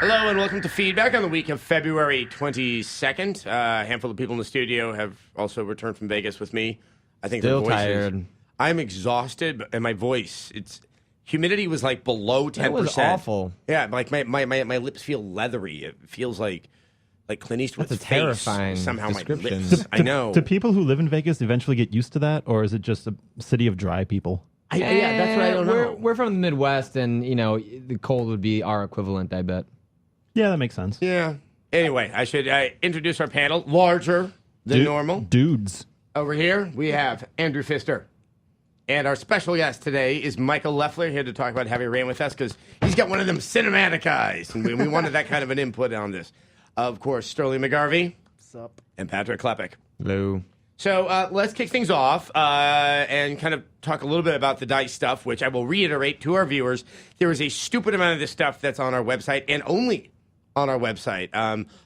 Hello and welcome to Feedback on the week of February 22nd. A handful of people in the studio have also returned from Vegas with me. I think Still their voices, tired. I'm exhausted, and my voice, humidity was like below 10%. That was awful. Yeah, like my lips feel leathery. It feels like Clint Eastwood's That's a face. terrifying Somehow description. my lips. I know. Do people who live in Vegas eventually get used to that, or is it just a city of dry people? Yeah, that's what I don't know. We're from the Midwest, and the cold would be our equivalent, I bet. Yeah, that makes sense. Yeah. Anyway, I should introduce our panel. Larger than normal. Dudes. Over here, we have Andrew Pfister. And our special guest today is Michael Leffler, here to talk about Heavy Rain with us, because he's got one of them cinematic eyes, and we wanted that kind of an input on this. Of course, Sterling McGarvey. What's up? And Patrick Klepek. Hello. So let's kick things off and kind of talk a little bit about the DICE stuff, which I will reiterate to our viewers. There is a stupid amount of this stuff that's on our website, and only on our website.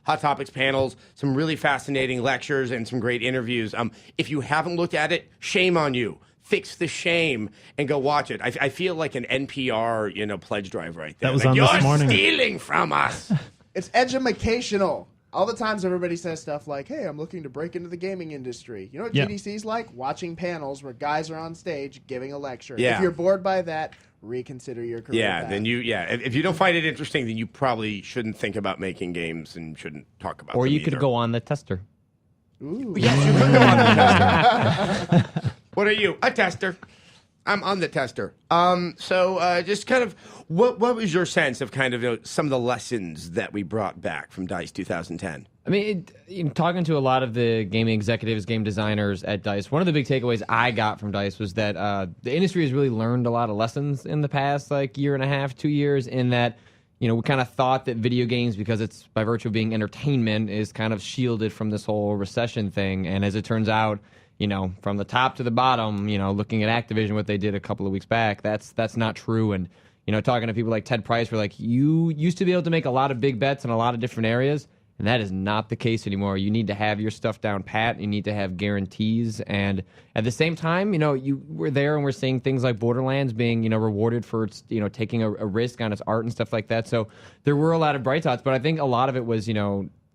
Hot topics panels, some really fascinating lectures, and some great interviews. If you haven't looked at it, shame on you. Fix the shame and go watch it. I feel like an NPR, pledge drive right there. That was like, on You're this morning. stealing from us. It's educational. All the times everybody says stuff like, hey, I'm looking to break into the gaming industry. You know what Yeah. GDC's like? Watching panels where guys are on stage giving a lecture. Yeah. If you're bored by that, reconsider your career Yeah, path. then if you don't find it interesting, then you probably shouldn't think about making games and shouldn't talk about Or them you could either. go on the tester. Ooh. Yes, you could go on the tester. What are you? A tester. I'm on the tester. So just kind of, what was your sense of kind of some of the lessons that we brought back from DICE 2010? I mean, talking to a lot of the gaming executives, game designers at DICE, one of the big takeaways I got from DICE was that the industry has really learned a lot of lessons in the past, year and a half, 2 years, in that, we kind of thought that video games, because it's by virtue of being entertainment, is kind of shielded from this whole recession thing. And as it turns out, from the top to the bottom, looking at Activision, what they did a couple of weeks back, that's not true. And, talking to people like Ted Price, we're like, you used to be able to make a lot of big bets in a lot of different areas. And that is not the case anymore. You need to have your stuff down pat. You need to have guarantees. And at the same time, you were there and we're seeing things like Borderlands being, rewarded for its, taking a risk on its art and stuff like that. So there were a lot of bright spots, but I think a lot of it was,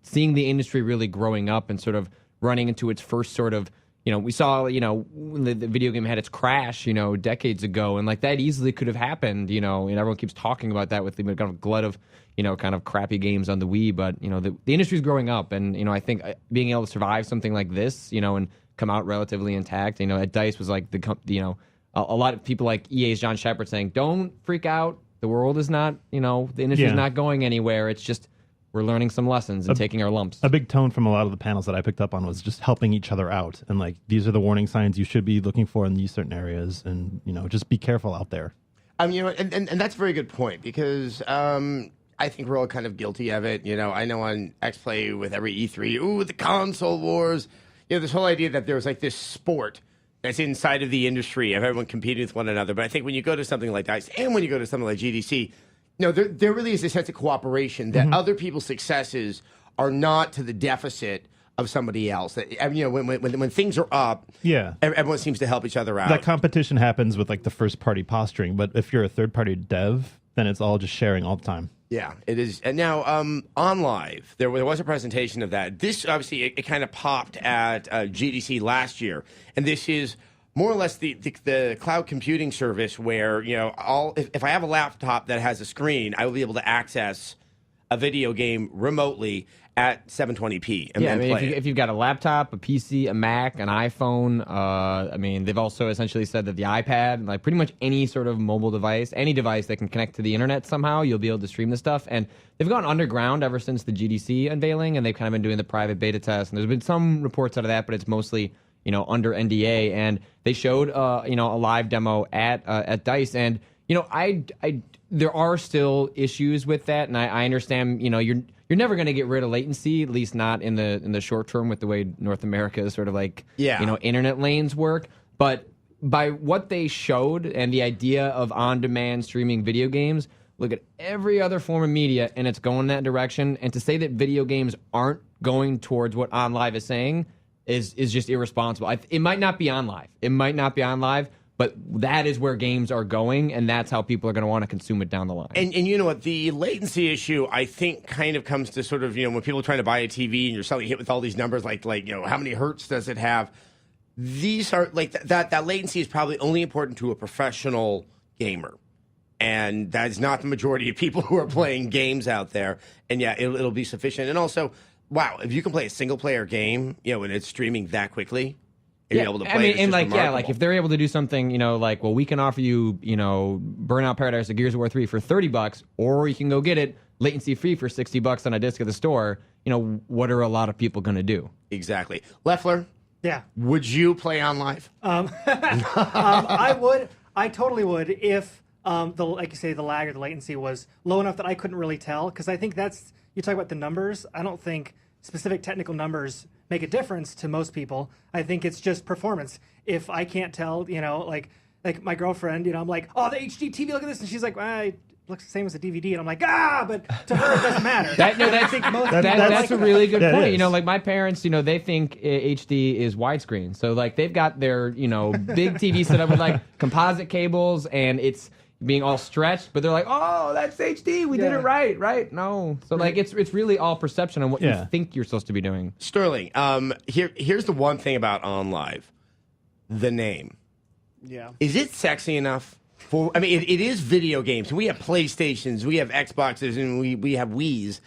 seeing the industry really growing up and sort of running into its first sort of, we saw, when the video game had its crash, decades ago, and that easily could have happened, and everyone keeps talking about that with the kind of glut of, kind of crappy games on the Wii, but, the industry's growing up, and, I think being able to survive something like this, and come out relatively intact, at DICE was like a lot of people like EA's John Shepard saying, don't freak out, the world is not, the industry's not going anywhere, it's just, we're learning some lessons and taking our lumps. A big tone from a lot of the panels that I picked up on was just helping each other out. And these are the warning signs you should be looking for in these certain areas. And, just be careful out there. And that's a very good point, because I think we're all kind of guilty of it. I know on X-Play with every E3, ooh, the console wars. This whole idea that there's this sport that's inside of the industry of everyone competing with one another. But I think when you go to something like DICE and when you go to something like GDC, there really is a sense of cooperation that other people's successes are not to the deficit of somebody else. That, when things are up, everyone seems to help each other out. That competition happens with the first party posturing, but if you're a third party dev, then it's all just sharing all the time. Yeah, it is. And now on live, there was a presentation of that. This obviously it kind of popped at GDC last year, and this is more or less the cloud computing service where, if I have a laptop that has a screen, I will be able to access a video game remotely at 720p and play it. If you've got a laptop, a PC, a Mac, an iPhone, they've also essentially said that the iPad, pretty much any sort of mobile device, any device that can connect to the internet somehow, you'll be able to stream this stuff. And they've gone underground ever since the GDC unveiling, and they've kind of been doing the private beta test. And there's been some reports out of that, but it's mostly under NDA, and they showed, a live demo at DICE, and there are still issues with that, and I understand, you're never going to get rid of latency, at least not in the short term with the way North America is sort of internet lanes work, but by what they showed and the idea of on-demand streaming video games, look at every other form of media, and it's going in that direction, and to say that video games aren't going towards what OnLive is saying is just irresponsible. It might not be on live. but that is where games are going, and that's how people are going to want to consume it down the line. And you know what? The latency issue, I think, kind of comes to sort of, when people are trying to buy a TV and you're suddenly hit with all these numbers, like how many hertz does it have? These are like that latency is probably only important to a professional gamer. And that is not the majority of people who are playing games out there. And yeah, it'll be sufficient. And also, wow, if you can play a single player game, and it's streaming that quickly, and you're able to play it, it's just remarkable. If they're able to do something, we can offer you, Burnout Paradise or Gears of War 3 for $30, or you can go get it latency free for $60 on a disc at the store. What are a lot of people going to do? Exactly. Leffler? Yeah. Would you play on live? I would. I totally would if like you say, the lag or the latency was low enough that I couldn't really tell. Because I think you talk about the numbers. I don't think specific technical numbers make a difference to most people. I think it's just performance. If I can't tell, like my girlfriend, I'm like, oh, the HD TV, look at this, and she's like, it looks the same as a DVD, and I'm like, but to her it doesn't matter. That's a really good point. Is. My parents, they think HD is widescreen, so like they've got their, big TV set up with like composite cables, and it's being all stretched, but they're like, oh, that's HD. We did it right? No. So like it's really all perception on what you think you're supposed to be doing. Sterling, here's the one thing about OnLive. The name. Yeah. Is it sexy enough? It is video games. We have PlayStations, we have Xboxes, and we have Wiis.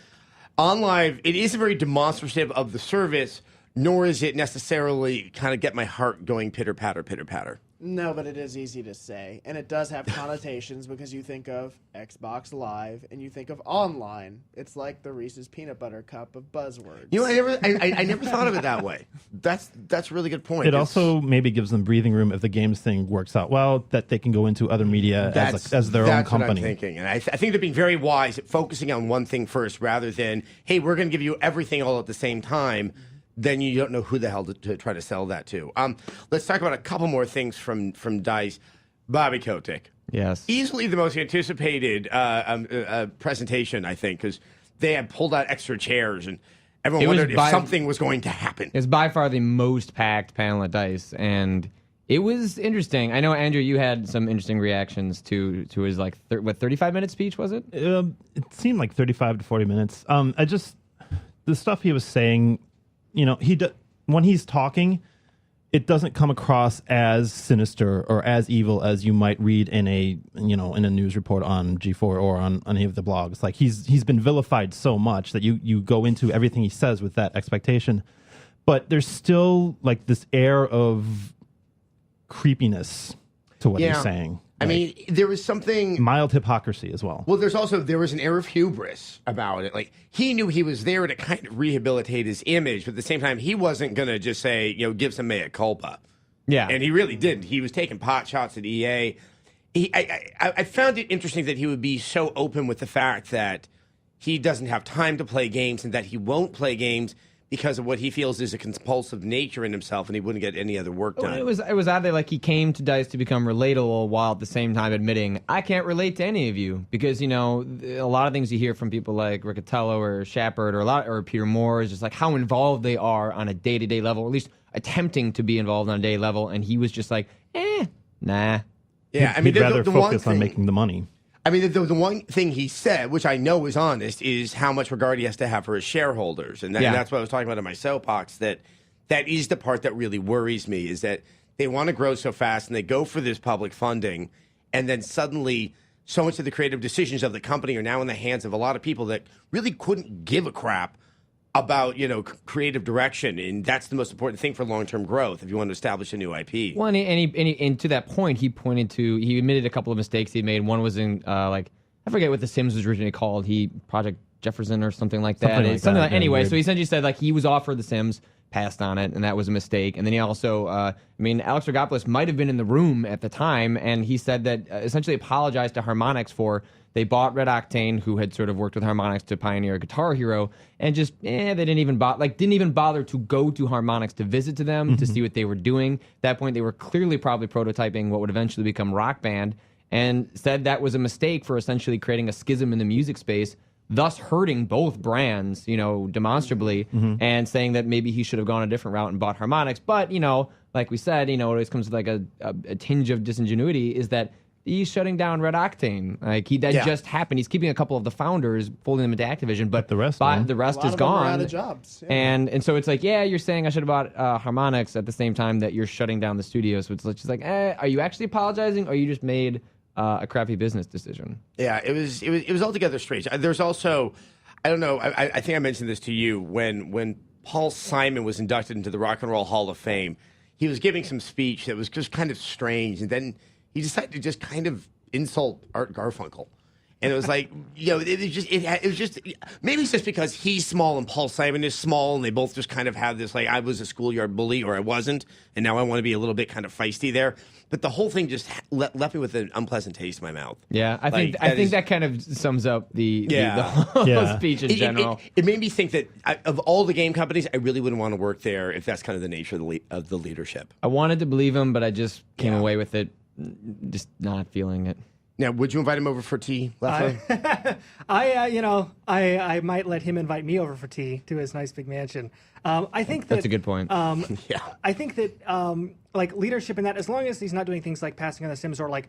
OnLive, it isn't very demonstrative of the service, nor is it necessarily kind of get my heart going pitter-patter, pitter-patter. No, but it is easy to say, and it does have connotations because you think of Xbox Live and you think of online. It's like the Reese's Peanut Butter Cup of buzzwords. I never thought of it that way. That's a really good point. It also maybe gives them breathing room if the games thing works out well, that they can go into other media as their own company. That's what I'm thinking, and I think they're being very wise at focusing on one thing first, rather than, hey, we're going to give you everything all at the same time. Then you don't know who the hell to try to sell that to. Let's talk about a couple more things from DICE. Bobby Kotick. Yes. Easily the most anticipated presentation, I think, because they had pulled out extra chairs and everyone wondered if something was going to happen. It's by far the most packed panel at DICE, and it was interesting. I know, Andrew, you had some interesting reactions to his 35-minute speech, was it? It seemed like 35 to 40 minutes. The stuff he was saying, when he's talking, it doesn't come across as sinister or as evil as you might read in a news report on G4 or on any of the blogs. Like he's been vilified so much that you go into everything he says with that expectation, but there's still like this air of creepiness to what he's saying. There was something mild hypocrisy as well. Well, there was an air of hubris about it. Like he knew he was there to kind of rehabilitate his image, but at the same time, he wasn't going to just say, give some mea culpa. Yeah, and he really didn't. He was taking pot shots at EA. I found it interesting that he would be so open with the fact that he doesn't have time to play games and that he won't play games because of what he feels is a compulsive nature in himself, and he wouldn't get any other work done. It was odd that like he came to DICE to become relatable while at the same time admitting, I can't relate to any of you, because a lot of things you hear from people like Riccatello or Shepard or Peter Moore is just like how involved they are on a day-to-day level, or at least attempting to be involved on a day level, and he was just like, nah. Yeah, he'd rather focus on making the money. The one thing he said, which I know is honest, is how much regard he has to have for his shareholders. And that's what I was talking about in my soapbox, that is the part that really worries me, is that they want to grow so fast and they go for this public funding, and then suddenly so much of the creative decisions of the company are now in the hands of a lot of people that really couldn't give a crap about creative direction, and that's the most important thing for long-term growth if you want to establish a new IP. Well, and to that point, he admitted a couple of mistakes he made. One was in I forget what The Sims was originally called. Project Jefferson or something like that. Anyway, so he essentially said he was offered The Sims, passed on it, and that was a mistake. And then he also, Alex Rogopoulos might have been in the room at the time, and he said that essentially apologized to Harmonix for. They bought Red Octane, who had sort of worked with Harmonix to pioneer Guitar Hero, and just they didn't even bother to go to Harmonix to visit to them to see what they were doing. At that point, they were clearly probably prototyping what would eventually become Rock Band, and said that was a mistake for essentially creating a schism in the music space, thus hurting both brands, demonstrably, and saying that maybe he should have gone a different route and bought Harmonix. But like we said, it always comes with like a tinge of disingenuity, is that he's shutting down Red Octane. Like just happened. He's keeping a couple of the founders, folding them into Activision, but the rest, the rest A lot is of them are gone. out of jobs. Yeah. And so it's like, yeah, you're saying I should have bought Harmonix at the same time that you're shutting down the studio. So it's just like, are you actually apologizing, or you just made a crappy business decision? Yeah, it was altogether strange. There's also, I don't know, I think I mentioned this to you when Paul Simon was inducted into the Rock and Roll Hall of Fame. He was giving some speech that was just kind of strange, and then he decided to just kind of insult Art Garfunkel. And it was like, it was just, maybe it's just because he's small and Paul Simon is small, and they both just kind of have this, like, I was a schoolyard bully, or I wasn't, and now I want to be a little bit kind of feisty there. But the whole thing just left me with an unpleasant taste in my mouth. Yeah, I think that kind of sums up the whole speech in general. It made me think that of all the game companies, I really wouldn't want to work there if that's kind of the nature of the leadership. I wanted to believe him, but I just came away with it just not feeling it. Now, would you invite him over for tea, Leslie? I might let him invite me over for tea to his nice big mansion. I think that's a good point. Yeah. I think that like leadership in that, as long as he's not doing things like passing on the Sims or like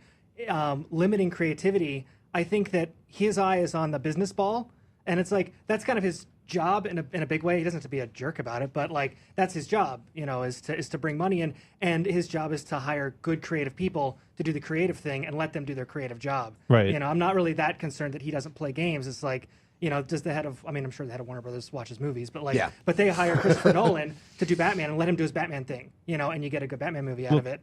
limiting creativity, I think that his eye is on the business ball, and it's like that's kind of his job in a big way. He doesn't have to be a jerk about it, but like that's his job, is to bring money in, and his job is to hire good creative people to do the creative thing and let them do their creative job. Right. I'm not really that concerned that he doesn't play games. It's like, does the head of, I'm sure the head of Warner Brothers watches movies, but like, but they hire Christopher Nolan to do Batman and let him do his Batman thing, and you get a good Batman movie out of it.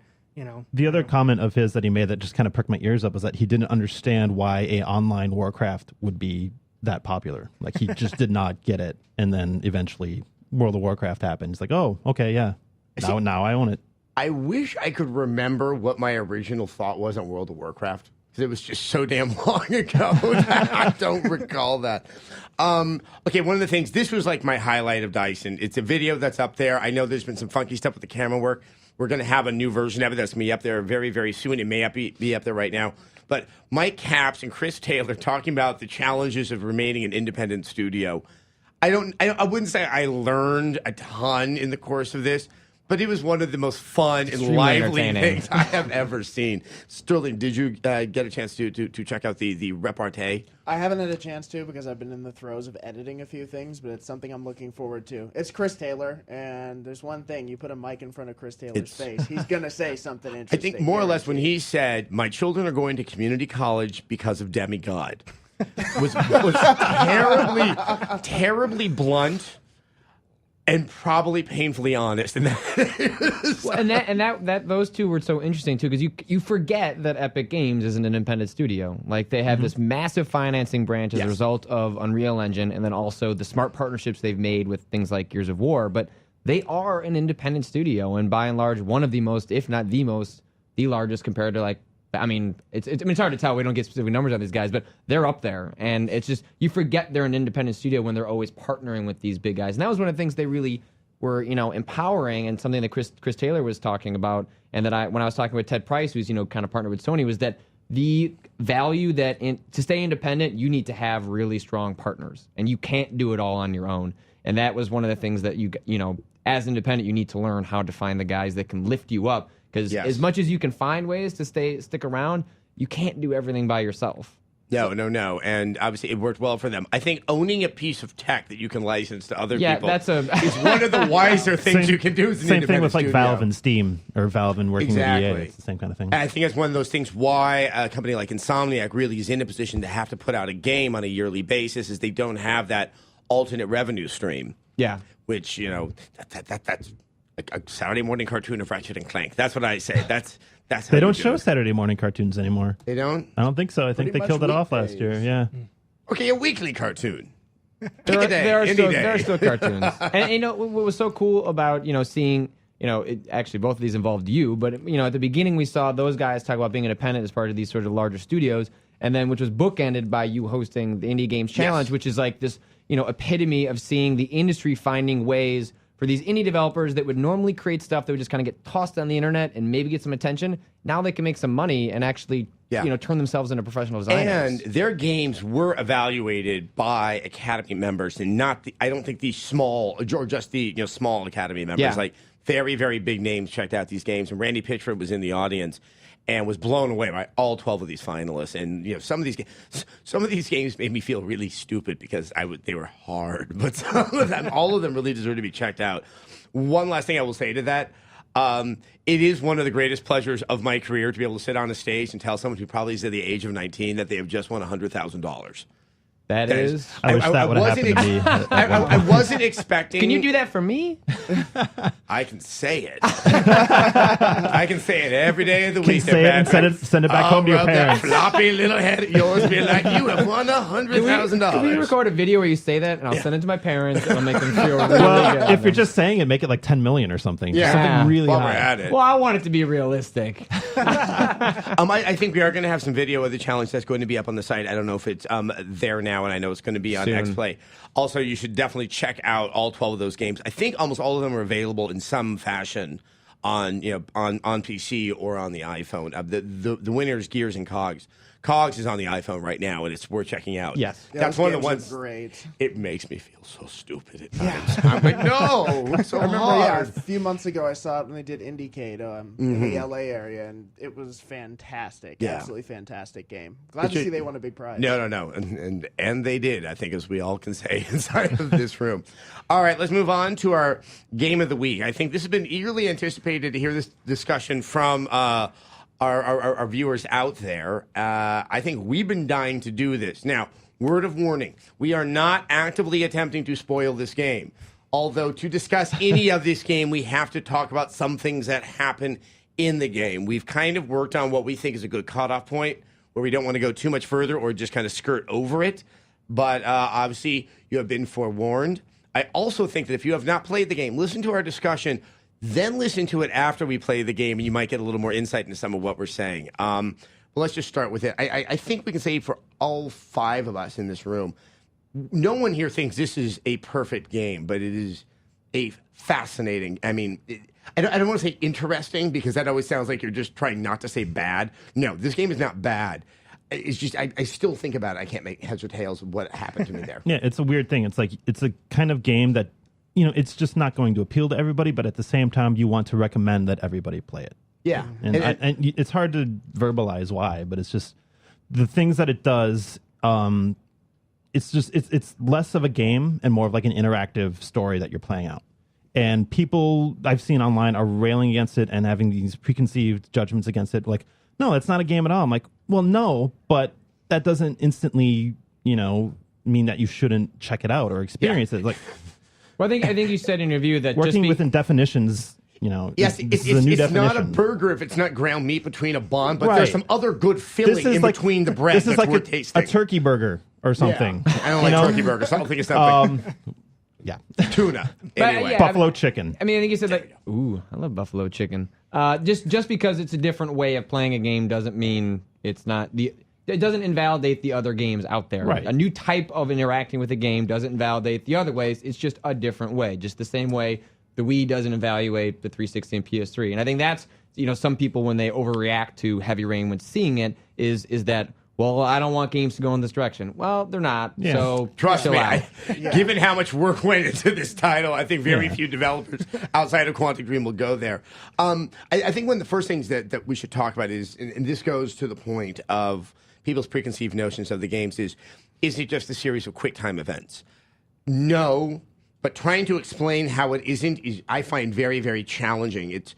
The other comment of his that he made that just kind of perked my ears up was that he didn't understand why a online Warcraft would be that popular. Like, he just did not get it. And then eventually World of Warcraft happened. It's like, oh, okay, yeah. Now I own it. I wish I could remember what my original thought was on World of Warcraft, because it was just so damn long ago that I don't recall that. Okay, one of the things, this was like my highlight of Dyson. It's a video that's up there. I know there's been some funky stuff with the camera work. We're going to have a new version of it that's going to be up there very, very soon. It may not be up there right now. But Mike Capps and Chris Taylor talking about the challenges of remaining an independent studio. I wouldn't say I learned a ton in the course of this, but it was one of the most fun and lively things I have ever seen. Sterling, did you get a chance to check out the repartee? I haven't had a chance to because I've been in the throes of editing a few things, but it's something I'm looking forward to. It's Chris Taylor, and there's one thing. You put a mic in front of Chris Taylor's face, he's going to say something interesting. I think more or less when he said, my children are going to community college because of Demigod, was terribly blunt. And probably painfully honest, and that those two were so interesting too, because you forget that Epic Games is an independent studio. Like, they have this massive financing branch as a result of Unreal Engine, and then also the smart partnerships they've made with things like Gears of War. But they are an independent studio, and by and large, one of the most, if not the largest compared to like. It's hard to tell. We don't get specific numbers on these guys, but they're up there. And it's just, you forget they're an independent studio when they're always partnering with these big guys. And that was one of the things they really were, empowering, and something that Chris Taylor was talking about, and that when I was talking with Ted Price, who's, kind of partnered with Sony, was that the value that to stay independent, you need to have really strong partners, and you can't do it all on your own. And that was one of the things that as independent, you need to learn how to find the guys that can lift you up. Because as much as you can find ways to stick around, you can't do everything by yourself. No. And obviously it worked well for them. I think owning a piece of tech that you can license to other people is one of the wiser things you can do as an Same thing with like studio. Valve and Steam, or Valve and working with EA. It's the same kind of thing. And I think that's one of those things why a company like Insomniac really is in a position to have to put out a game on a yearly basis, is they don't have that alternate revenue stream. Yeah. Which, that's a Saturday morning cartoon of Ratchet and Clank. That's what I say. That's how they don't show Saturday morning cartoons anymore. They don't? I don't think so. I think they killed it off last year. Yeah. Okay, a weekly cartoon. There are still cartoons. And what was so cool about seeing actually both of these involved you, but at the beginning we saw those guys talk about being independent as part of these sort of larger studios, and then which was bookended by you hosting the Indie Games Challenge, which is like this epitome of seeing the industry finding ways for these indie developers that would normally create stuff that would just kind of get tossed on the internet and maybe get some attention. Now they can make some money and actually, turn themselves into professional designers. And their games were evaluated by Academy members, and I don't think these small, or just the small Academy members. Yeah. Like very, very big names checked out these games, and Randy Pitchford was in the audience and was blown away by all 12 of these finalists. And some of these games made me feel really stupid because they were hard, but all of them really deserve to be checked out. One last thing I will say to that. It is one of the greatest pleasures of my career to be able to sit on a stage and tell someone who probably is at the age of 19 that they have just won $100,000. That is. I wish that would have happened to me. I wasn't expecting. Can you do that for me? I can say it. I can say it every day of the Can you week. say it and send it back home to your rub that parents? floppy little head of yours, be like, you have won Can we $100,000. record a video where you say that, and I'll send it to my parents, and I'll make them feel really Well, good. if you're just saying it, make it like 10 million or something. Yeah. Something really While we're high. at it. Well, I want it to be realistic. I think we are going to have some video of the challenge that's going to be up on the site. I don't know if it's there now, and I know it's going to be on Soon. XPlay. Also, you should definitely check out all 12 of those games. I think almost all of them are available in some fashion on PC or on the iPhone. The winners, Gears and Cogs. Cogs is on the iPhone right now, and it's worth checking out. Yes. That's those one of the games ones. are great. It makes me feel so stupid at times. I'm like, no, it's so I remember, hard. a few months ago I saw it when they did Indiecade in the LA area, and it was fantastic. Yeah. Absolutely fantastic game. Glad to see they won a big prize. No. And they did, I think, as we all can say inside of this room. All right, let's move on to our game of the week. I think this has been eagerly anticipated to hear this discussion from our viewers out there. I think we've been dying to do this. Now, word of warning, we are not actively attempting to spoil this game. Although to discuss any of this game, we have to talk about some things that happen in the game. We've kind of worked on what we think is a good cutoff point where we don't want to go too much further or just kind of skirt over it. But obviously, you have been forewarned. I also think that if you have not played the game, listen to our discussion, then listen to it after we play the game, and you might get a little more insight into some of what we're saying. Well, let's just start with it. I think we can say for all 5 of us in this room, no one here thinks this is a perfect game, but it is a fascinating. I mean, I don't want to say interesting because that always sounds like you're just trying not to say bad. No, this game is not bad. It's just I still think about it. I can't make heads or tails of what happened to me there. Yeah, it's a weird thing. It's like it's a kind of game that it's just not going to appeal to everybody, but at the same time, you want to recommend that everybody play it. Yeah, And it's hard to verbalize why, but it's just the things that it does. It's less of a game and more of like an interactive story that you're playing out. And people I've seen online are railing against it and having these preconceived judgments against it. Like, no, that's not a game at all. I'm like, well, no, but that doesn't instantly, mean that you shouldn't check it out or experience it. Like, Well, I think you said in your review that working within definitions, Yes, this is a new it's not a definition. burger if it's not ground meat between a bun, but Right. there's some other good filling in between the bread This is that's like worth a tasting. turkey burger or something. I don't like turkey burgers, so I don't think it's that Yeah. big. Tuna. Anyway. yeah. Buffalo chicken. I mean, I think you said like, ooh, I love buffalo chicken. Just because it's a different way of playing a game doesn't mean it's not it doesn't invalidate the other games out there. Right. A new type of interacting with a game doesn't invalidate the other ways. It's just a different way. Just the same way the Wii doesn't evaluate the 360 and PS3. And I think that's, some people when they overreact to Heavy Rain when seeing it is that, well, I don't want games to go in this direction. Well, they're not. Yeah. So Trust chill me, out. given how much work went into this title, I think very few developers outside of Quantic Dream will go there. I think one of the first things that we should talk about is, and this goes to the point of people's preconceived notions of the games, is it just a series of QuickTime events? No, but trying to explain how it isn't is, I find, very, very challenging. It's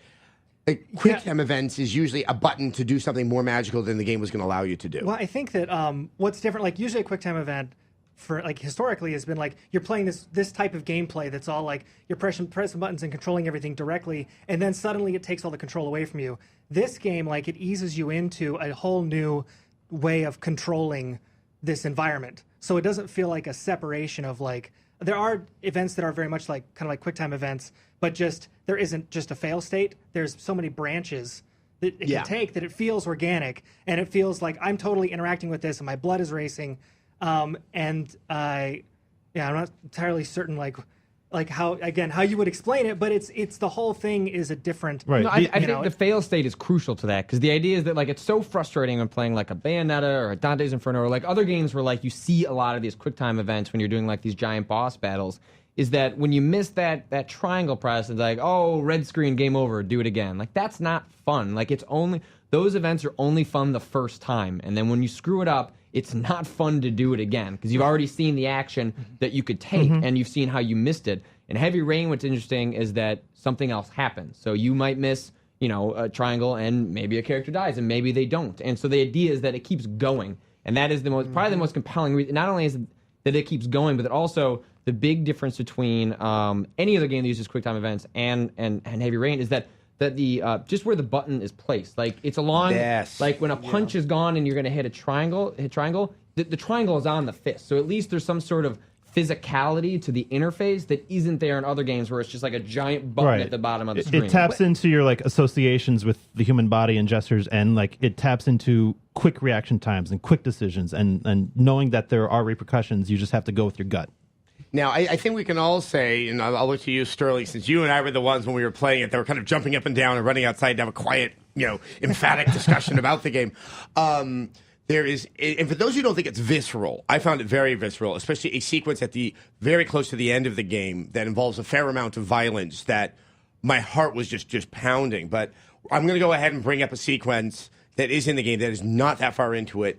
QuickTime events is usually a button to do something more magical than the game was going to allow you to do. Well, I think that what's different, like usually a QuickTime event for like historically has been like you're playing this type of gameplay that's all like you're pressing buttons and controlling everything directly, and then suddenly it takes all the control away from you. This game, like, it eases you into a whole new way of controlling this environment, so it doesn't feel like a separation of like there are events that are very much like kind of like QuickTime events, but just there isn't just a fail state. There's so many branches that it can take that it feels organic, and it feels like I'm totally interacting with this and my blood is racing. I'm not entirely certain like how you would explain it, but it's the whole thing is a different. Right. No, I think the fail state is crucial to that because the idea is that like it's so frustrating when playing like a Bayonetta or a Dante's Inferno or like other games where like you see a lot of these QuickTime events when you're doing like these giant boss battles is that when you miss that triangle press, it's like, oh, red screen, game over, do it again. Like, that's not fun. Like, those events are only fun the first time. And then when you screw it up, it's not fun to do it again because you've already seen the action that you could take and you've seen how you missed it. In Heavy Rain, what's interesting is that something else happens. So you might miss, a triangle and maybe a character dies and maybe they don't. And so the idea is that it keeps going. And that is probably the most compelling reason. Not only is it that it keeps going, but that also the big difference between any other game that uses QuickTime events and Heavy Rain is that the just where the button is placed, like it's along, like when a punch is gone and you're going to hit a triangle, the triangle is on the fist. So at least there's some sort of physicality to the interface that isn't there in other games where it's just like a giant button at the bottom of the screen. It taps into your like associations with the human body and gestures, and like it taps into quick reaction times and quick decisions, and knowing that there are repercussions, you just have to go with your gut. Now, I think we can all say, and I'll look to you, Sterling, since you and I were the ones when we were playing it that were kind of jumping up and down and running outside to have a quiet, emphatic discussion about the game. There is, and for those who don't think it's visceral, I found it very visceral, especially a sequence at the very close to the end of the game that involves a fair amount of violence that my heart was just pounding. But I'm going to go ahead and bring up a sequence that is in the game that is not that far into it,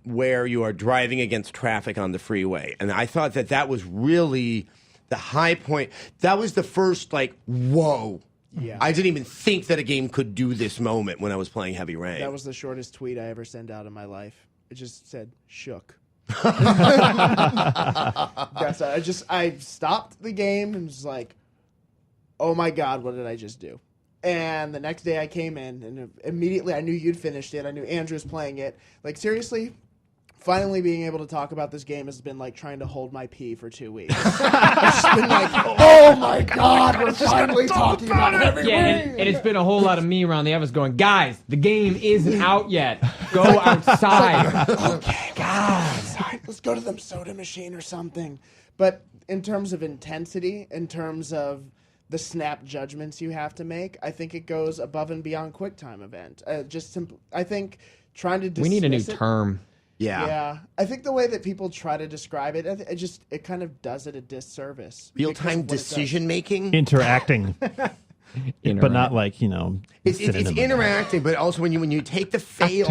where you are driving against traffic on the freeway. And I thought that was really the high point. That was the first, whoa. Yeah. I didn't even think that a game could do this moment when I was playing Heavy Rain. That was the shortest tweet I ever sent out in my life. It just said, shook. I stopped the game and was like, oh my God, what did I just do? And the next day I came in and immediately I knew you'd finished it. I knew Andrew was playing it. Like, seriously, finally being able to talk about this game has been like trying to hold my pee for 2 weeks. It's just been like, oh my God, we're finally talking about Heavy Rain. And it's been a whole lot of me around the office going, guys, the game isn't out yet. Go outside. Okay, guys, let's go to the soda machine or something. But in terms of intensity, in terms of the snap judgments you have to make, I think it goes above and beyond QuickTime event. I think trying to dismiss we need a new term. Yeah. I think the way that people try to describe it, it kind of does it a disservice. Real-time decision making? Interacting. But not like, It's interacting, but also when you take the fail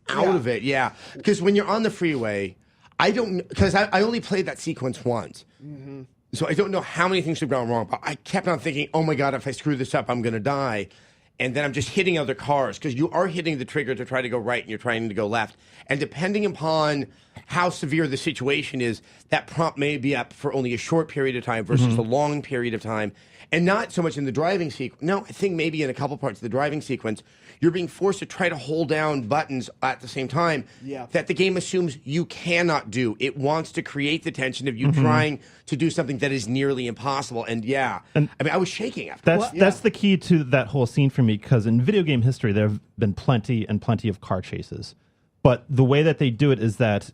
out of it, yeah. Because when you're on the freeway, because I only played that sequence once. Mm-hmm. So I don't know how many things have gone wrong, but I kept on thinking, oh my God, if I screw this up, I'm going to die. And then I'm just hitting other cars because you are hitting the trigger to try to go right and you're trying to go left. And depending upon how severe the situation is, that prompt may be up for only a short period of time versus a long period of time. And not so much in the driving sequence. No, I think maybe in a couple parts of the driving sequence, you're being forced to try to hold down buttons at the same time that the game assumes you cannot do. It wants to create the tension of you trying to do something that is nearly impossible. And I was shaking after That's the key to that whole scene for me, because in video game history, there have been plenty of car chases. But the way that they do it is that,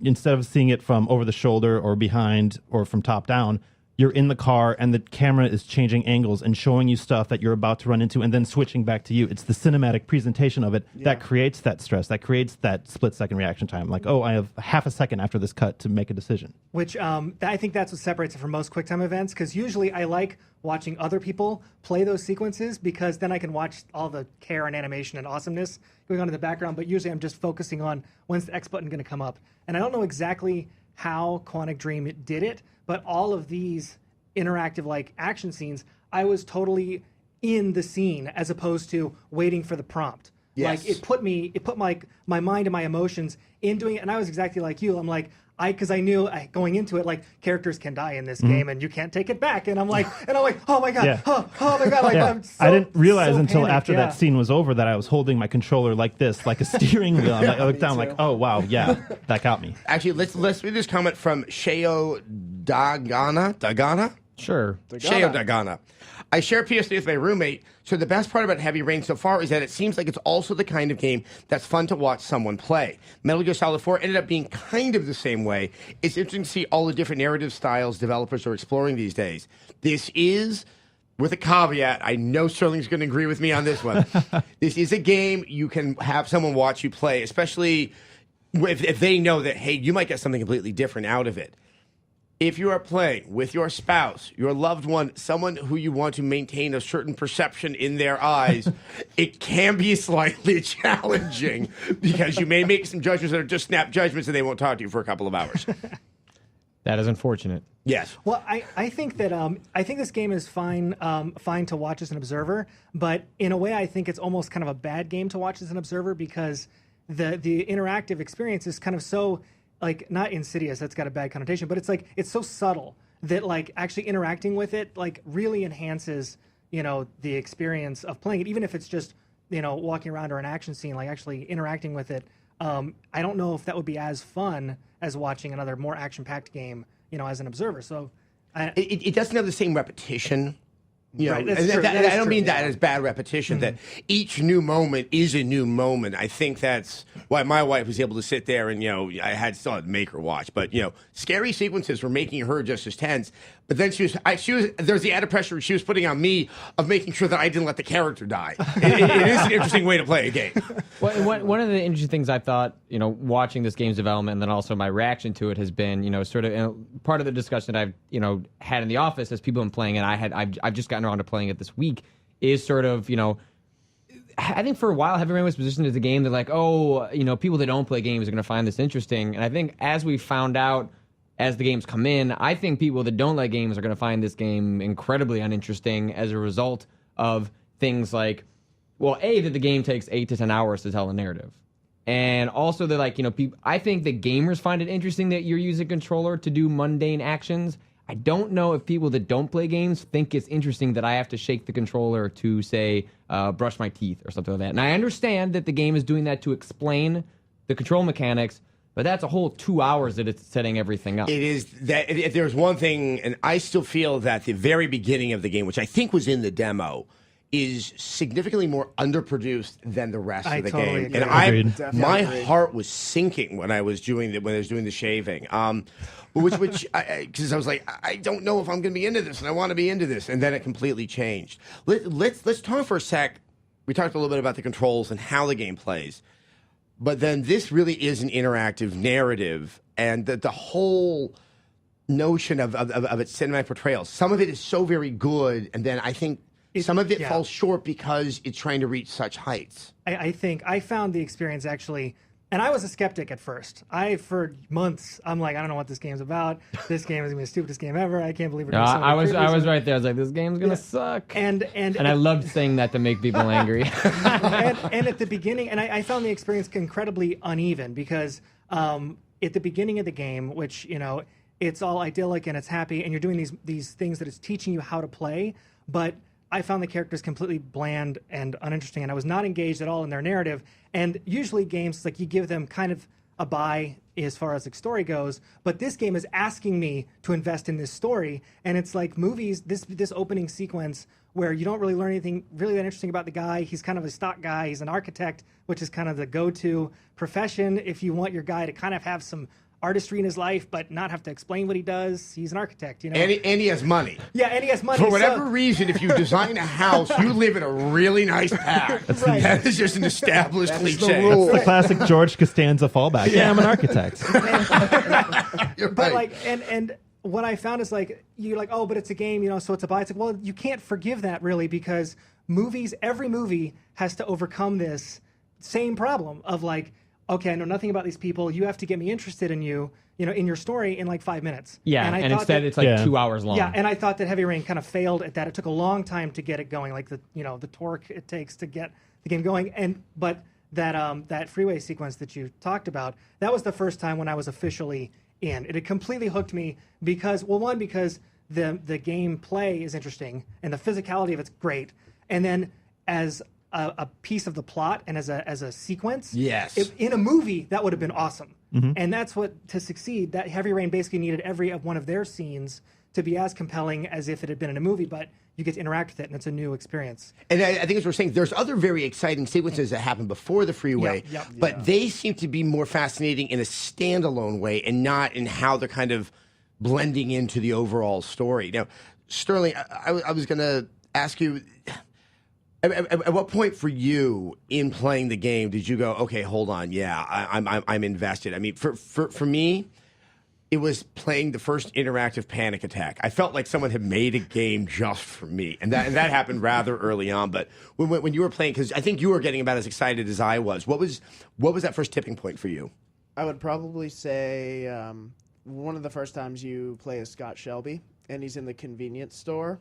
instead of seeing it from over the shoulder or behind or from top down, you're in the car and the camera is changing angles and showing you stuff that you're about to run into and then switching back to you. It's the cinematic presentation of it that creates that stress, that creates that split-second reaction time. Like, oh, I have half a second after this cut to make a decision. Which I think that's what separates it from most QuickTime events, because usually I like watching other people play those sequences because then I can watch all the care and animation and awesomeness going on in the background, but usually I'm just focusing on when's the X button going to come up. And I don't know exactly how Quantic Dream did it, but all of these interactive action scenes, I was totally in the scene as opposed to waiting for the prompt. Yes. It put my mind and my emotions in doing it, and I was exactly like you. I'm like, because I knew going into it, characters can die in this game and you can't take it back. And I'm like, oh my God, oh my God. I'm so, I didn't realize until panicked, after that scene was over that I was holding my controller like this, like a steering wheel. I looked down like, oh wow, yeah, that got me. Actually, let's read this comment from Sheo Dagana? Sure. Sheo Dagana. I share PS3 with my roommate, so the best part about Heavy Rain so far is that it seems like it's also the kind of game that's fun to watch someone play. Metal Gear Solid 4 ended up being kind of the same way. It's interesting to see all the different narrative styles developers are exploring these days. This is, with a caveat, I know Sterling's going to agree with me on this one. This is a game you can have someone watch you play, especially if they know that, hey, you might get something completely different out of it. if you are playing with your spouse, your loved one, someone who you want to maintain a certain perception in their eyes, it can be slightly challenging because you may make some judgments that are just snap judgments and they won't talk to you for a couple of hours. That is unfortunate. Yes. Well, I think that I think this game is fine to watch as an observer, but in a way, I think it's almost kind of a bad game to watch as an observer because the interactive experience is kind of so like not insidious. That's got a bad connotation, but it's like it's so subtle that like actually interacting with it like really enhances the experience of playing it, even if it's just walking around or an action scene. Like actually interacting with it. I don't know if that would be as fun as watching another more action-packed game, as an observer. So, It doesn't have the same repetition. Right, that's and true. That I is don't true, mean that yeah. as bad repetition, that each new moment is a new moment. I think that's why my wife was able to sit there and, I still had to make her watch, but, scary sequences were making her just as tense. But then there's the added pressure she was putting on me of making sure that I didn't let the character die. It is an interesting way to play a game. Well, one of the interesting things I thought, watching this game's development and then also my reaction to it has been, sort of part of the discussion that I've, had in the office as people have been playing it. I've just gotten around to playing it this week is sort of, I think for a while Heavy Rain was positioned as a game that like, people that don't play games are going to find this interesting. And I think as we found out as the games come in, I think people that don't like games are going to find this game incredibly uninteresting as a result of things like, well, that the game takes 8 to 10 hours to tell a narrative. And also that like, people, I think that gamers find it interesting that you're using a controller to do mundane actions. I don't know if people that don't play games think it's interesting that I have to shake the controller to, say, brush my teeth or something like that. And I understand that the game is doing that to explain the control mechanics, but that's a whole 2 hours that it's setting everything up. It is that if there's one thing, and I still feel that the very beginning of the game, which I think was in the demo, is significantly more underproduced than the rest I of the totally game. agree. And Agreed. my Agreed. heart was sinking when I was doing the shaving. Because I was like, I don't know if I'm going to be into this, and I want to be into this, and then it completely changed. Let's talk for a sec. We talked a little bit about the controls and how the game plays, but then this really is an interactive narrative, and the whole notion of its cinematic portrayal. Some of it is so very good, and then I think some of it yeah. falls short because it's trying to reach such heights. I think I found the experience actually, and I was a skeptic at first. For months, I'm like, I don't know what this game's about. This game is gonna be the stupidest game ever. I can't believe we're doing so many I was previews. right there. I was like, this game's gonna suck. And I loved saying that to make people angry. and at the beginning, and I found the experience incredibly uneven because at the beginning of the game, which it's all idyllic and it's happy, and you're doing these things that it's teaching you how to play, but I found the characters completely bland and uninteresting, and I was not engaged at all in their narrative. And usually games, like you give them kind of a buy as far as the story goes, but this game is asking me to invest in this story, and it's like movies, this opening sequence where you don't really learn anything really that interesting about the guy. He's kind of a stock guy. He's an architect, which is kind of the go-to profession if you want your guy to kind of have some artistry in his life, but not have to explain what he does. He's an architect, And he has money. Yeah, and he has money. For whatever so- reason, if you design a house, you live in a really nice path. Right. That is just an established That is the cliche. rule. The classic George Costanza fallback. Yeah, I'm an architect. You're But right. like, and what I found is like, you're like, oh, but it's a game, so it's a buy. It's like, well, you can't forgive that really because every movie has to overcome this same problem of like, okay, I know nothing about these people. You have to get me interested in you, in your story in like 5 minutes. Yeah, I and thought instead that- it's like Yeah. 2 hours long. Yeah, and I thought that Heavy Rain kind of failed at that. It took a long time to get it going, like the torque it takes to get the game going. But that freeway sequence that you talked about, that was the first time when I was officially in. It had completely hooked me because the gameplay is interesting and the physicality of it's great, and then as a piece of the plot and as a sequence, Yes. in a movie that would have been awesome. And that's what, to succeed, that Heavy Rain basically needed every one of their scenes to be as compelling as if it had been in a movie, but you get to interact with it and it's a new experience. And I think as we're saying, there's other very exciting sequences that happen before the freeway, Yep. but they seem to be more fascinating in a standalone way and not in how they're kind of blending into the overall story. Now, Sterling, I was going to ask you, at what point for you in playing the game did you go, okay, hold on, yeah, I'm invested? I mean, for me, it was playing the first interactive Panic Attack. I felt like someone had made a game just for me, and that happened rather early on. But when you were playing, because I think you were getting about as excited as I was, what was that first tipping point for you? I would probably say one of the first times you play as Scott Shelby, and he's in the convenience store,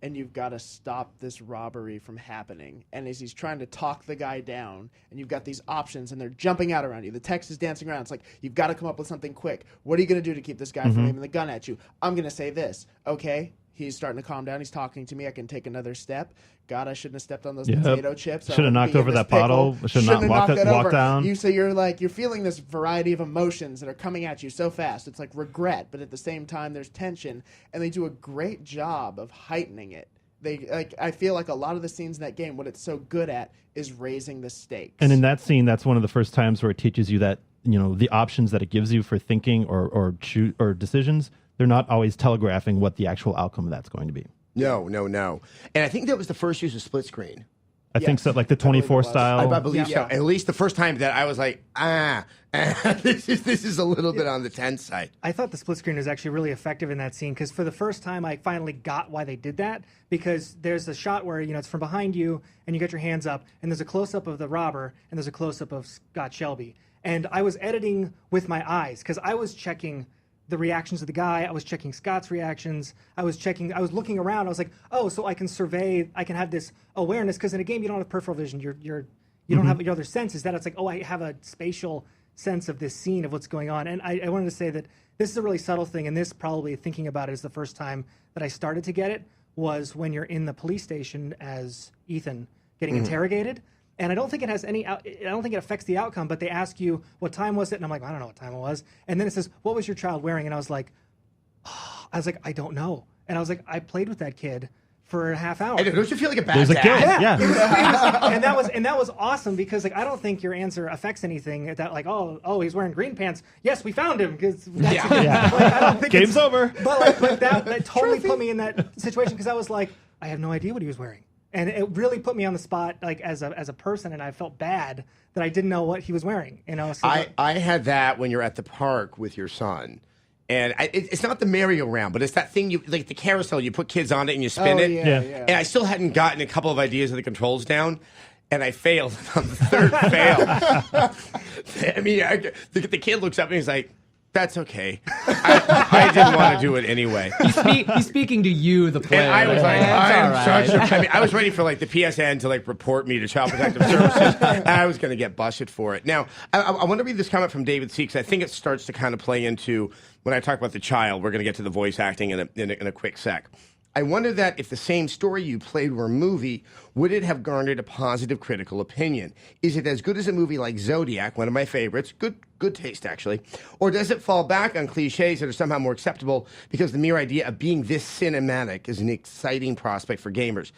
and you've got to stop this robbery from happening. And as he's trying to talk the guy down, and you've got these options, and they're jumping out around you. The text is dancing around. It's like, you've got to come up with something quick. What are you going to do to keep this guy from aiming the gun at you? I'm going to say this. Okay, he's starting to calm down. He's talking to me. I can take another step. God, I shouldn't have stepped on those potato chips. Should have knocked over that bottle. Should have not walked down. So you're feeling this variety of emotions that are coming at you so fast. It's like regret, but at the same time there's tension, and they do a great job of heightening it. I feel like a lot of the scenes in that game, what it's so good at is raising the stakes. And in that scene, that's one of the first times where it teaches you that, the options that it gives you for thinking or decisions, they're not always telegraphing what the actual outcome of that's going to be. No. And I think that was the first use of split screen. I think so, like the 24 style. I believe so. At least the first time that I was like, this is a little bit on the tense side. I thought the split screen was actually really effective in that scene because for the first time I finally got why they did that, because there's a shot where it's from behind you and you got your hands up and there's a close-up of the robber and there's a close-up of Scott Shelby. And I was editing with my eyes because I was checking the reactions of the guy. I was checking Scott's reactions. I was looking around. I was like, oh, so I can survey. I can have this awareness, because in a game you don't have peripheral vision. You don't have your other senses. That it's like, oh, I have a spatial sense of this scene of what's going on. And I wanted to say that this is a really subtle thing. And this, probably thinking about it, is the first time that I started to get it, was when you're in the police station as Ethan getting interrogated. And I don't think it has I don't think it affects the outcome, but they ask you, what time was it? And I'm like, I don't know what time it was. And then it says, what was your child wearing? And I was like, I don't know. And I was like, I played with that kid for a half hour. And don't you feel like a bad There's a dad? kid. Yeah. It was, and that was awesome, because I don't think your answer affects anything. That like, oh, he's wearing green pants. Yes, we found him, because I don't think Game's over. But that totally put me in that situation, because I was like, I have no idea what he was wearing. And it really put me on the spot, like as a person, and I felt bad that I didn't know what he was wearing. So I had that when you're at the park with your son, and it's not the merry-go-round, but it's that thing like the carousel. You put kids on it and you spin it. Yeah. And I still hadn't gotten a couple of ideas of the controls down, and I failed on the third fail. I mean, the kid looks up and he's like, "That's okay. I didn't want to do it anyway." He's speaking to you, the player. And I was like, That's I am all right. such a. I mean, I was ready for like the PSN to like report me to Child Protective Services. And I was going to get busted for it. Now, I want to read this comment from David C, because I think it starts to kind of play into when I talk about the child. We're going to get to the voice acting in a quick sec. I wonder that if the same story you played were a movie, would it have garnered a positive critical opinion? Is it as good as a movie like Zodiac, one of my favorites? Good taste, actually. Or does it fall back on cliches that are somehow more acceptable because the mere idea of being this cinematic is an exciting prospect for gamers?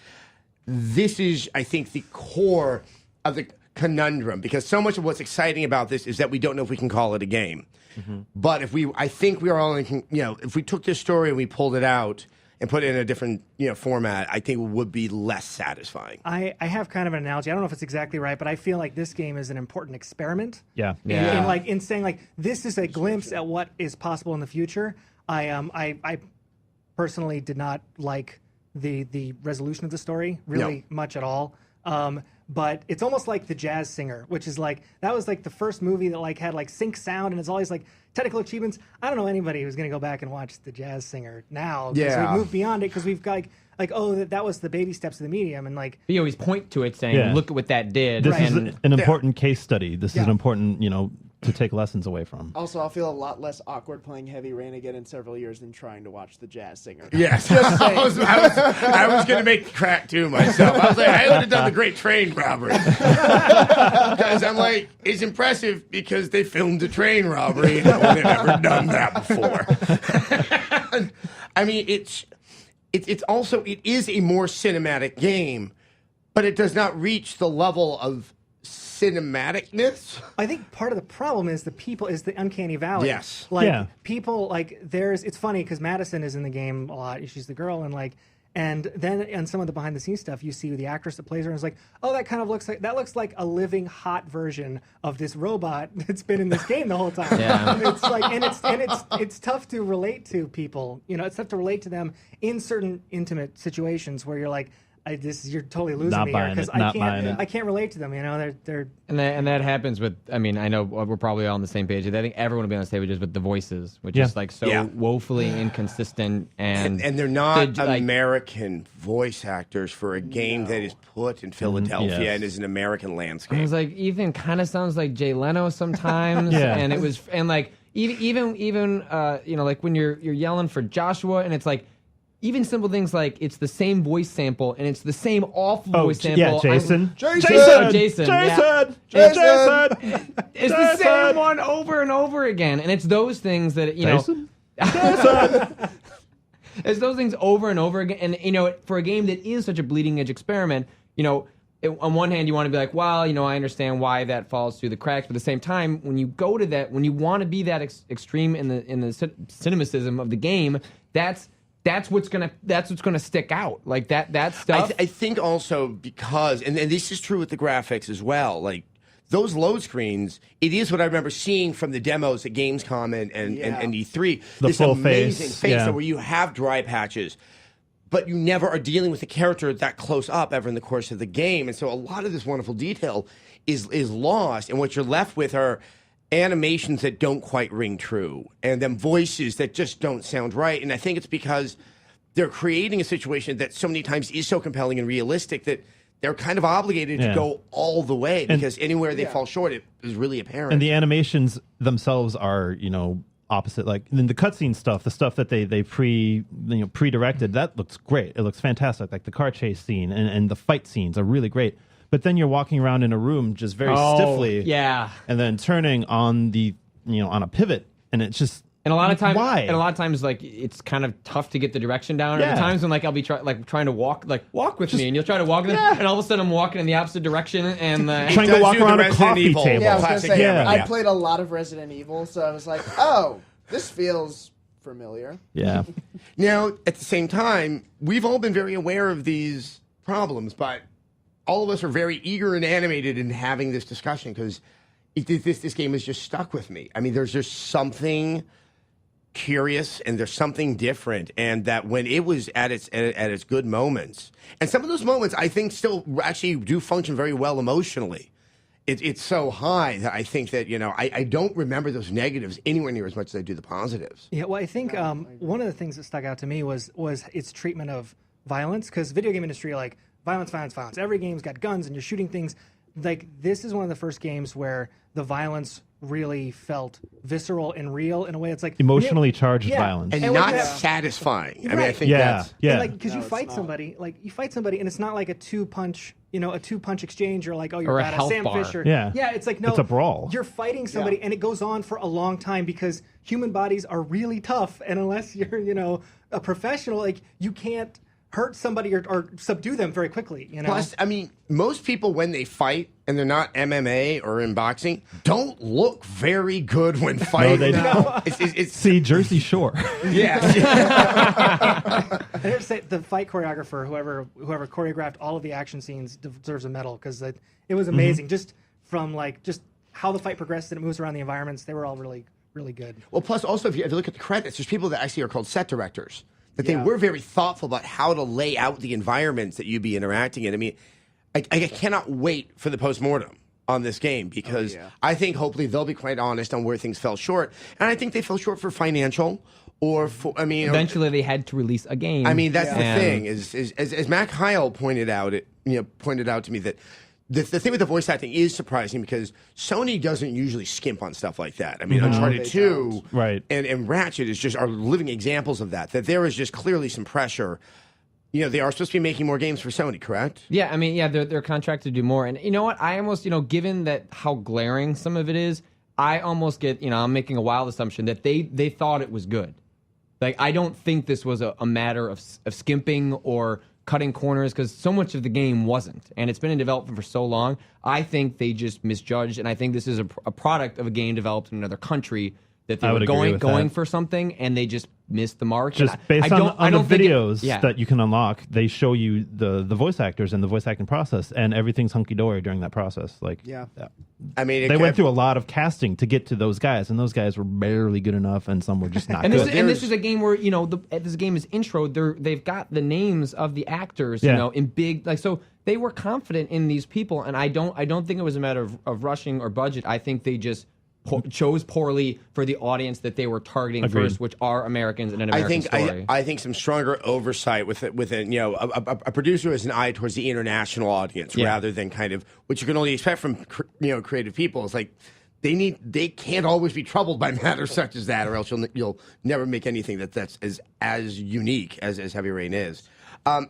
This is, I think, the core of the conundrum, because so much of what's exciting about this is that we don't know if we can call it a game. But I think we are all, if we took this story and we pulled it out and put it in a different format, I think it would be less satisfying. I have kind of an analogy. I don't know if it's exactly right, but I feel like this game is an important experiment. Yeah. In saying like, this is a glimpse at what is possible in the future. I personally did not like the resolution of the story really much at all. But it's almost like The Jazz Singer, which is like, that was like the first movie that like had like sync sound and it's always like technical achievements. I don't know anybody who's going to go back and watch The Jazz Singer now. Yeah. We've moved beyond it, because we've got like, oh, that was the baby steps of the medium. And like, You always point to it saying, look at what that did. This is and an important case study. This is an important, to take lessons away from. Also, I'll feel a lot less awkward playing Heavy Rain again in several years than trying to watch The Jazz Singer. Yes. I was going to make the crack too myself. I was like, I would have done the Great Train Robbery. Because I'm like, it's impressive because they filmed a train robbery and no one had ever done that before. I mean, it is a more cinematic game, but it does not reach the level of cinematicness. I think part of the problem is the uncanny valley. Yes. Like people, like it's funny because Madison is in the game a lot. She's the girl, and like And then on some of the behind the scenes stuff, you see the actress that plays her and is like, oh, that looks like a living hot version of this robot that's been in this game the whole time. Yeah. And it's like, it's tough to relate to people. You know, it's tough to relate to them in certain intimate situations where you're like, you're totally losing Not me here buying because it, not buying it. I can't relate to them. You know, they're And that happens with. I mean, I know we're probably all on the same page. I think everyone will be on the same page with the voices, which Yeah. is like so Yeah. woefully inconsistent and they're not like- American voice actors for a game that is put in Philadelphia yes. and is an American I landscape. was like, Ethan kind of sounds like Jay Leno sometimes, Yeah. and it was, and like even you know, like when you're yelling for Joshua, and it's like even simple things like it's the same voice sample and it's the same awful voice sample. yeah, Jason. Jason! Jason, yeah. Jason! Jason! It's the same one over and over again, and it's those things that you know. Jason? It's those things over and over again, and you know, for a game that is such a bleeding edge experiment, you know, on one hand you want to be like, well, you know, I understand why that falls through the cracks, but at the same time, when you go to that, when you want to be that extreme in the cinemacism of the game, that's what's gonna stick out, like that stuff. I think also because, and this is true with the graphics as well, like those load screens, it is what I remember seeing from the demos at Gamescom and E3. The this full amazing face, face yeah. where you have dry patches, but you never are dealing with the character that close up ever in the course of the game. And so a lot of this wonderful detail is lost, and what you're left with are animations that don't quite ring true, and then voices that just don't sound right. And I think it's because they're creating a situation that so many times is so compelling and realistic that they're kind of obligated to Yeah. go all the way, because anywhere they fall short, it is really apparent. And the animations themselves are, you know, opposite. Like in the cutscene stuff, the stuff that they pre-directed, that looks great. It looks fantastic. Like the car chase scene and the fight scenes are really great. But then you're walking around in a room just very stiffly, yeah. and then turning on on a pivot, and it's just. And a lot of times, why? And a lot of times, like it's kind of tough to get the direction down. And Yeah. at times when like I'll be trying to walk with me, and you'll try to walk with me, and all of a sudden I'm walking in the opposite direction, and Trying to does walk do the around a Resident coffee Evil. table. Yeah, I was gonna Classic say, Yeah. I played a lot of Resident Evil, so I was like, oh, this feels familiar. Yeah. Now, at the same time, we've all been very aware of these problems, but all of us are very eager and animated in having this discussion because this game has just stuck with me. I mean, there's just something curious and there's something different, and that when it was at its good moments, and some of those moments I think still actually do function very well emotionally. It's so high that I think that, you know, I don't remember those negatives anywhere near as much as I do the positives. Yeah, well, I think one of the things that stuck out to me was its treatment of violence, because video game industry, like violence. Every game's got guns and you're shooting things. Like this is one of the first games where the violence really felt visceral and real in a way. It's like Emotionally charged Yeah. violence. And And not when you satisfying. I mean, I Right. think Yeah. that's... Yeah. because you it's fight not. somebody, and it's not like a two punch exchange. You're like, oh, you're Or a bad. health Sam bar. Fisher. Yeah. It's like, no, It's a brawl. You're fighting somebody, and it goes on for a long time because human bodies are really tough, and unless you're, a professional, like you can't hurt somebody or subdue them very quickly. Plus, I mean, most people when they fight and they're not MMA or in boxing don't look very good when fighting. they don't. It's See, Jersey Shore. yeah. I have to say, the fight choreographer, whoever choreographed all of the action scenes, deserves a medal because it was amazing. Just from just how the fight progressed and it moves around the environments, they were all really, really good. Well, plus also if you look at the credits, there's people that actually are called set directors. That they Yeah. were very thoughtful about how to lay out the environments that you'd be interacting in. I mean, I cannot wait for the postmortem on this game because I think hopefully they'll be quite honest on where things fell short, and I think they fell short for financial or for eventually they had to release a game. I mean, that's the And- thing. Is as Matt Heil pointed out to me that the thing with the voice acting is surprising because Sony doesn't usually skimp on stuff like that. I mean, Uncharted They 2 don't. Right. and Ratchet are living examples of that. That there is just clearly some pressure. They are supposed to be making more games for Sony, correct? Yeah, I mean, yeah, they're contracted to do more. And you know what? I almost, given that how glaring some of it is, I almost get, I'm making a wild assumption that they thought it was good. Like, I don't think this was a matter of skimping or cutting corners because so much of the game wasn't. And it's been in development for so long. I think they just misjudged. And I think this is a product of a game developed in another country that they I were would agree with going that. for something and they just missed the mark. Just And based I on, don't, I on the don't think videos yeah. that you can unlock, they show you the voice actors and the voice acting process, and everything's hunky dory during that process. Like, Yeah. I mean, they went through a lot of casting to get to those guys, and those guys were barely good enough, and some were just not And good. this is a game where this game is intro. They've got the names of the actors, Yeah. in big so they were confident in these people, and I don't think it was a matter of rushing or budget. I think they just chose poorly for the audience that they were targeting Agreed. first, which are Americans and an American story. I think some stronger oversight with a producer who has an eye towards the international audience rather than kind of what you can only expect from creative people. It's like they can't always be troubled by matters such as that, or else you'll never make anything that's as unique as Heavy Rain is.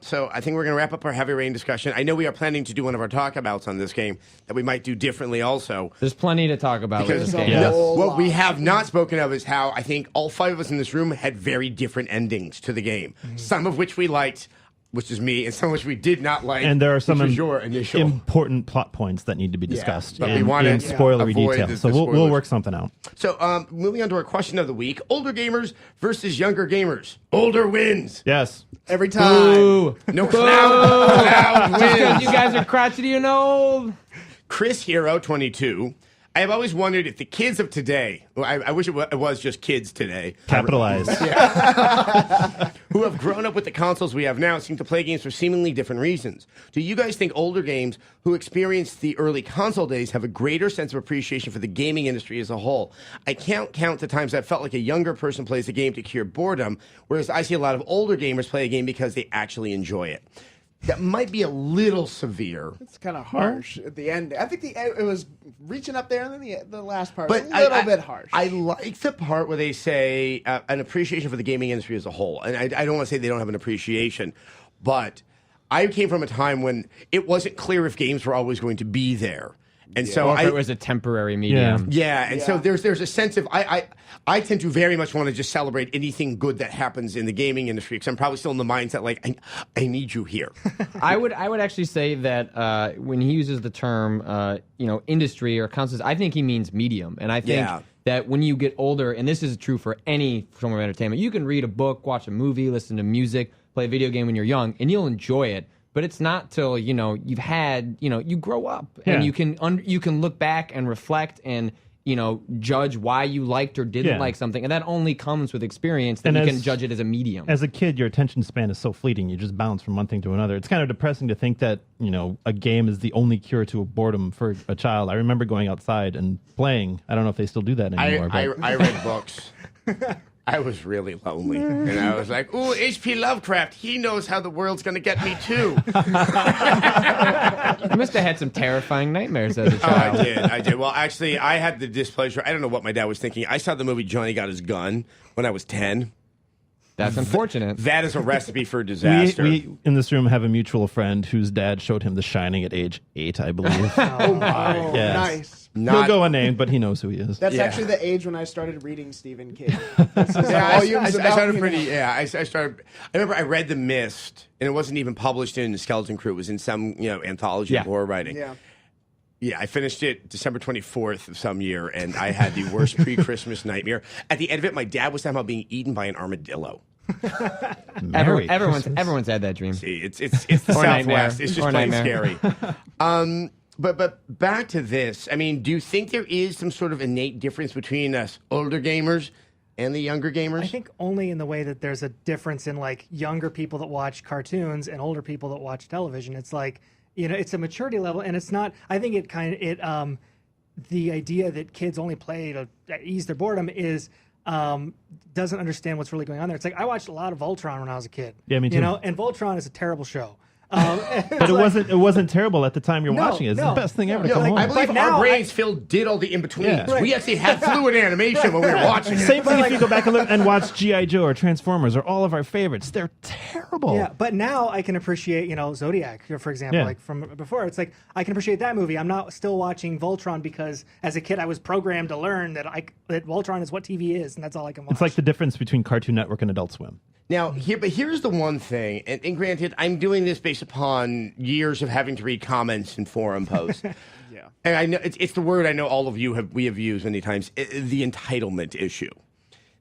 So I think we're going to wrap up our Heavy Rain discussion. I know we are planning to do one of our talkabouts on this game that we might do differently also. There's plenty to talk about with Because this game. Yeah. what we have not spoken of is how I think all five of us in this room had very different endings to the game. Some of which we liked, which is me, and some of which we did not like. And there are some which was your initial. important plot points that need to be discussed but we in, wanna, in spoilery avoid detail. the So we'll spoilers. work something out. So moving on to our question of the week: older gamers versus younger gamers. Older wins. Yes. Every time. Boo! No cloud Because wins. you guys are crotchety and old. Chris Hero 22. I have always wondered if the kids of today, I wish it was just kids today, Capitalize. who have grown up with the consoles we have now seem to play games for seemingly different reasons. Do you guys think older games who experienced the early console days have a greater sense of appreciation for the gaming industry as a whole? I can't count the times I felt like a younger person plays a game to cure boredom, whereas I see a lot of older gamers play a game because they actually enjoy it. That might be a little severe. It's kind of harsh at the end. I think it was reaching up there, and then the last part But was a little bit harsh. I like the part where they say an appreciation for the gaming industry as a whole. And I don't want to say they don't have an appreciation, but I came from a time when it wasn't clear if games were always going to be there. And so Or if it was a temporary medium. so there's a sense of I tend to very much want to just celebrate anything good that happens in the gaming industry because I'm probably still in the mindset like I need you here. I would actually say that when he uses the term industry or consoles, I think he means medium, and I think Yeah. that when you get older, and this is true for any form of entertainment, you can read a book, watch a movie, listen to music, play a video game when you're young, and you'll enjoy it. But it's not till you've had you grow up and Yeah. you can look back and reflect and judge why you liked or didn't Yeah. like something, and that only comes with experience. That And you can as- judge it as a medium. As a kid, your attention span is so fleeting. You just bounce from one thing to another. It's kind of depressing to think that, a game is the only cure to boredom for a child. I remember going outside and playing. I don't know if they still do that anymore. I read books. I was really lonely. And I was like, ooh, H.P. Lovecraft, he knows how the world's going to get me too. You must have had some terrifying nightmares as a Oh, child. I did. Well, actually, I had the displeasure. I don't know what my dad was thinking. I saw the movie Johnny Got His Gun when I was 10. That's unfortunate. That is a recipe for we, disaster. we in this room have a mutual friend whose dad showed him The Shining at age 8, I believe. oh my! Yes. Nice. He'll Not- go unnamed, but he knows who he is. That's Yeah. actually the age when I started reading Stephen King. Yeah, volumes about, started you pretty. know. Yeah, I started. I remember I read The Mist, and it wasn't even published in Skeleton Crew. It was in some anthology of horror writing. Yeah. Yeah, I finished it December 24th of some year, and I had the worst pre-Christmas nightmare. At the end of it, my dad was somehow being eaten by an armadillo. Merry Everyone's Christmas. had that dream. See, it's the Or nightmare. Southwest. It's just Or plain nightmare. scary. But back to this. I mean, do you think there is some sort of innate difference between us older gamers and the younger gamers? I think only in the way that there's a difference in like younger people that watch cartoons and older people that watch television. It's like, it's a maturity level, and it's not. I think the idea that kids only play to ease their boredom is doesn't understand what's really going on there. It's like I watched a lot of Voltron when I was a kid. Yeah, me too. And Voltron is a terrible show. But it wasn't terrible at the time you're No, watching it. It's no. the best thing ever to Yeah, come I home. believe But now our brains did all the in-betweens. Yeah. We actually had fluid animation when we were watching it. Same thing if you go back and look and watch G.I. Joe or Transformers or all of our favorites. They're terrible. Yeah, but now I can appreciate, Zodiac, for example, Yeah. like from before. It's like I can appreciate that movie. I'm not still watching Voltron because as a kid I was programmed to learn that Voltron is what TV is, and that's all I can watch. It's like the difference between Cartoon Network and Adult Swim. Now, here's the one thing, and granted, I'm doing this based upon years of having to read comments and forum posts. Yeah. And I know it's the word I know all of we have used many times, the entitlement issue.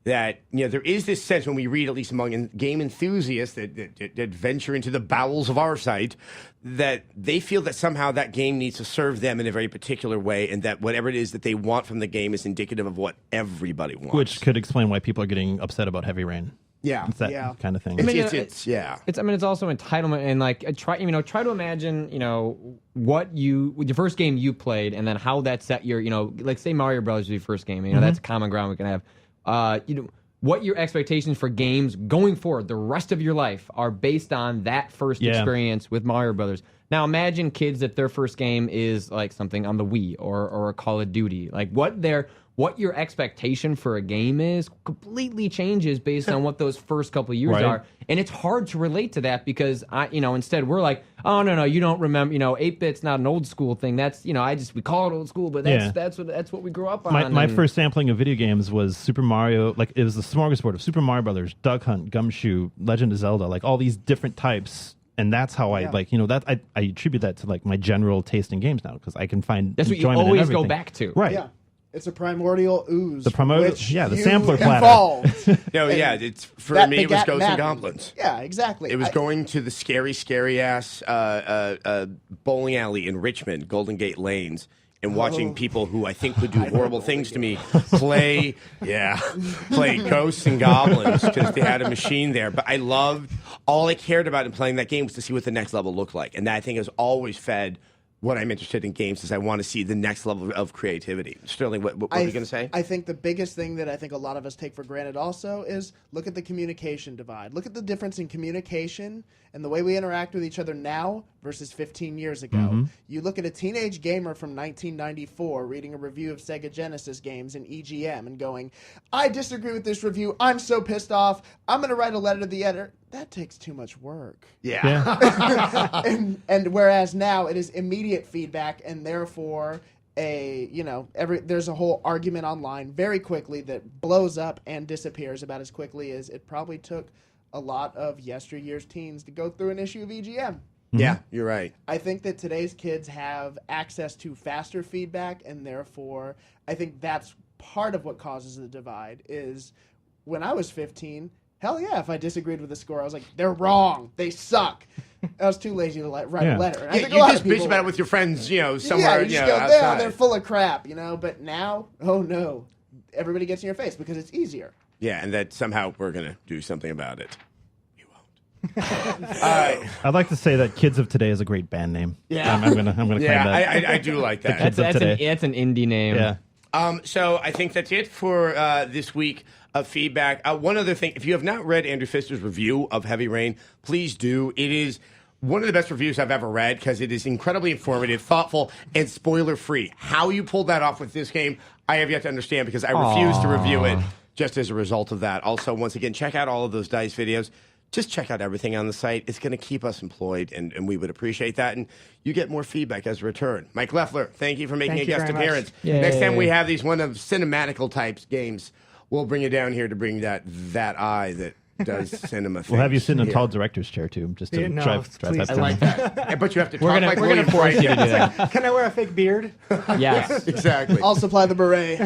that there is this sense when we read, at least among game enthusiasts that venture into the bowels of our site, that they feel that somehow that game needs to serve them in a very particular way, and that whatever it is that they want from the game is indicative of what everybody wants. Which could explain why people are getting upset about Heavy Rain. Yeah. It's that Yeah. kind of thing. It's It's also entitlement and like try to imagine what your first game you played and then how that set your like say Mario Brothers was your first game. That's a common ground we can have. What your expectations for games going forward the rest of your life are based on that first experience with Mario Brothers. Now imagine kids that their first game is like something on the Wii or a Call of Duty. Like what your expectation for a game is completely changes based on what those first couple of years are. And it's hard to relate to that because instead we're like, oh no, you don't remember, 8-bit's not an old school thing. That's, we call it old school, but that's what we grew up on. My first sampling of video games was Super Mario, like it was the smorgasbord of Super Mario Brothers, Duck Hunt, Gumshoe, Legend of Zelda, like all these different types. And that's how I I attribute that to like my general taste in games now because I can find that's what you enjoyment in always everything. go back to. Right. Yeah. It's a primordial ooze. The primordial, which the you sampler platter. evolved. It's for That me. It was begat Ghosts and madness. Goblins. Yeah, exactly. It was going to the scary ass bowling alley in Richmond, Golden Gate Lanes, and watching people who I think would do horrible things to me play Ghosts and Goblins because they had a machine there. But all I cared about in playing that game was to see what the next level looked like, and that I think has always fed what I'm interested in games is I want to see the next level of creativity. Sterling, what were you going to say? I think the biggest thing that I think a lot of us take for granted also is look at the communication divide. Look at the difference in communication and the way we interact with each other now versus 15 years ago. Mm-hmm. You look at a teenage gamer from 1994 reading a review of Sega Genesis games in EGM and going, I disagree with this review. I'm so pissed off. I'm going to write a letter to the editor. That takes too much work. Yeah. And whereas now it is immediate feedback and therefore there's a whole argument online very quickly that blows up and disappears about as quickly as it probably took a lot of yesteryear's teens to go through an issue of EGM. Yeah, you're right. I think that today's kids have access to faster feedback, and therefore I think that's part of what causes the divide is when I was 15, hell yeah, if I disagreed with the score, I was like, they're wrong. They suck. I was too lazy to write a letter. And I think a You lot just of people bitch about it with your friends, somewhere, yeah, you just go, outside. they're full of crap, But now, oh no, everybody gets in your face because it's easier. Yeah, and that somehow we're going to do something about it. You won't. I'd like to say that Kids of Today is a great band name. Yeah. I'm gonna claim that. I do like that. Kids of Today. That's an indie name. Yeah. So I think that's it for this week of feedback. One other thing, if you have not read Andrew Pfister's review of Heavy Rain, please do. It is one of the best reviews I've ever read because it is incredibly informative, thoughtful, and spoiler-free. How you pulled that off with this game, I have yet to understand because I refuse to review it just as a result of that. Also, once again, check out all of those DICE videos. Just check out everything on the site. It's going to keep us employed, and we would appreciate that. And you get more feedback as a return. Mike Leffler, thank you for making Thank a you guest very much. appearance. Yay. Next time we have these one of cinematical types games, we'll bring you down here to bring that eye that does cinema things. We'll have you sit in a here. tall director's chair too, just to Yeah, no, drive please. that I down. like that. But you have to talk We're gonna like force William you to do Friedkin. that. Can I wear a fake beard? Yes. Exactly. I'll supply the beret.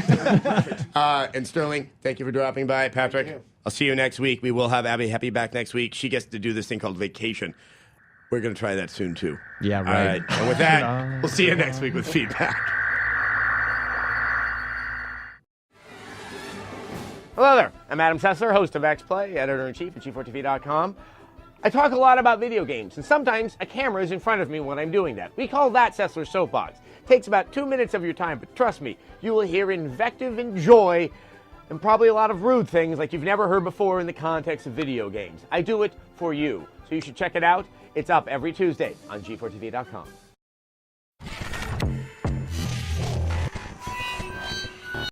And Sterling, thank you for dropping by. Patrick, you. I'll see you next week. We will have Abby Happy back next week. She gets to do this thing called vacation. We're going to try that soon, too. Yeah, All right. right. And with that, we'll see you next week with feedback. Hello there. I'm Adam Sessler, host of X-Play, editor-in-chief at G4TV.com. I talk a lot about video games, and sometimes a camera is in front of me when I'm doing that. We call that Sessler's Soapbox. It takes about 2 minutes of your time, but trust me, you will hear invective and joy and probably a lot of rude things like you've never heard before in the context of video games. I do it for you, so you should check it out. It's up every Tuesday on G4TV.com.